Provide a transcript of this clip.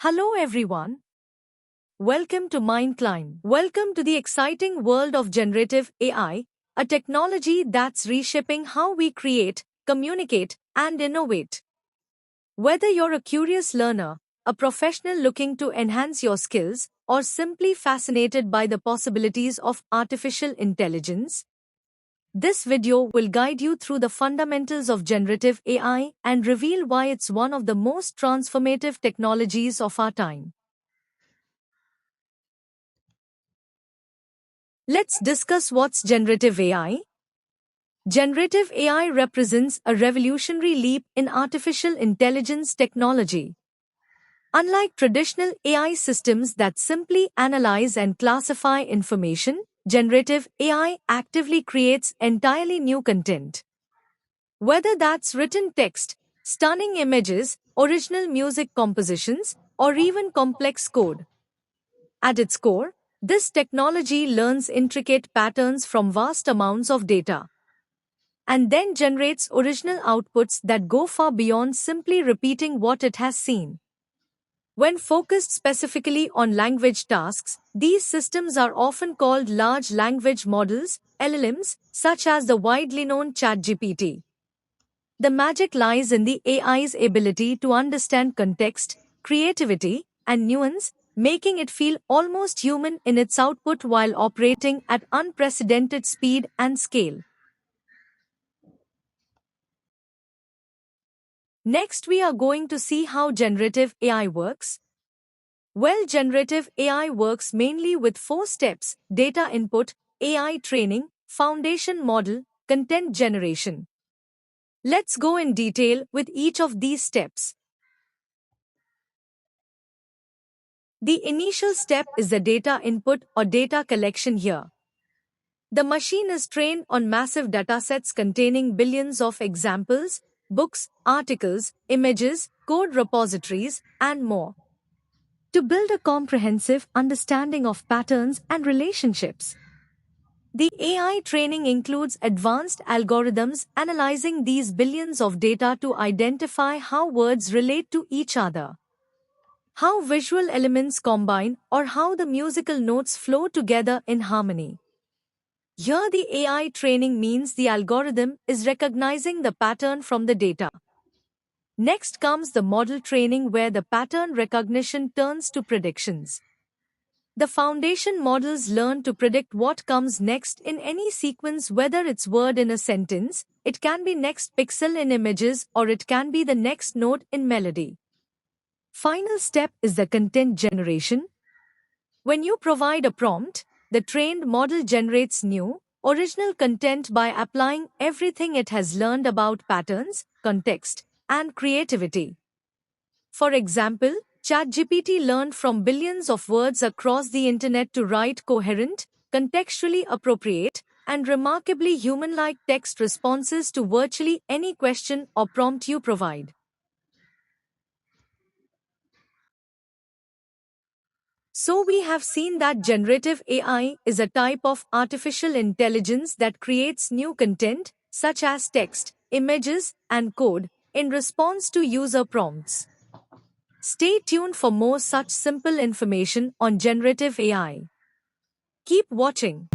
Hello everyone. Welcome to MindClimb. Welcome to the exciting world of generative AI, a technology that's reshaping how we create, communicate, and innovate. Whether you're a curious learner, a professional looking to enhance your skills, or simply fascinated by the possibilities of artificial intelligence, this video will guide you through the fundamentals of generative AI and reveal why it's one of the most transformative technologies of our time. Let's discuss what's generative AI. Generative AI represents a revolutionary leap in artificial intelligence technology. Unlike traditional AI systems that simply analyze and classify information, generative AI actively creates entirely new content. Whether that's written text, stunning images, original music compositions, or even complex code. At its core, this technology learns intricate patterns from vast amounts of data and then generates original outputs that go far beyond simply repeating what it has seen. When focused specifically on language tasks, these systems are often called large language models, LLMs, such as the widely known ChatGPT. The magic lies in the AI's ability to understand context, creativity, and nuance, making it feel almost human in its output while operating at unprecedented speed and scale. Next, we are going to see how generative AI works. Well, generative AI works mainly with four steps: data input, AI training, foundation model, content generation. Let's go in detail with each of these steps. The initial step is the data input or data collection here. The machine is trained on massive datasets containing billions of examples, books, articles, images, code repositories, and more, to build a comprehensive understanding of patterns and relationships. The AI training includes advanced algorithms analyzing these billions of data to identify how words relate to each other, how visual elements combine, or how the musical notes flow together in harmony. Here, the AI training means the algorithm is recognizing the pattern from the data. Next comes the model training, where the pattern recognition turns to predictions. The foundation models learn to predict what comes next in any sequence, whether it's word in a sentence, it can be next pixel in images, or it can be the next note in melody. Final step is the content generation. When you provide a prompt, the trained model generates new, original content by applying everything it has learned about patterns, context, and creativity. For example, ChatGPT learned from billions of words across the internet to write coherent, contextually appropriate, and remarkably human-like text responses to virtually any question or prompt you provide. So we have seen that generative AI is a type of artificial intelligence that creates new content, such as text, images, and code, in response to user prompts. Stay tuned for more such simple information on generative AI. Keep watching.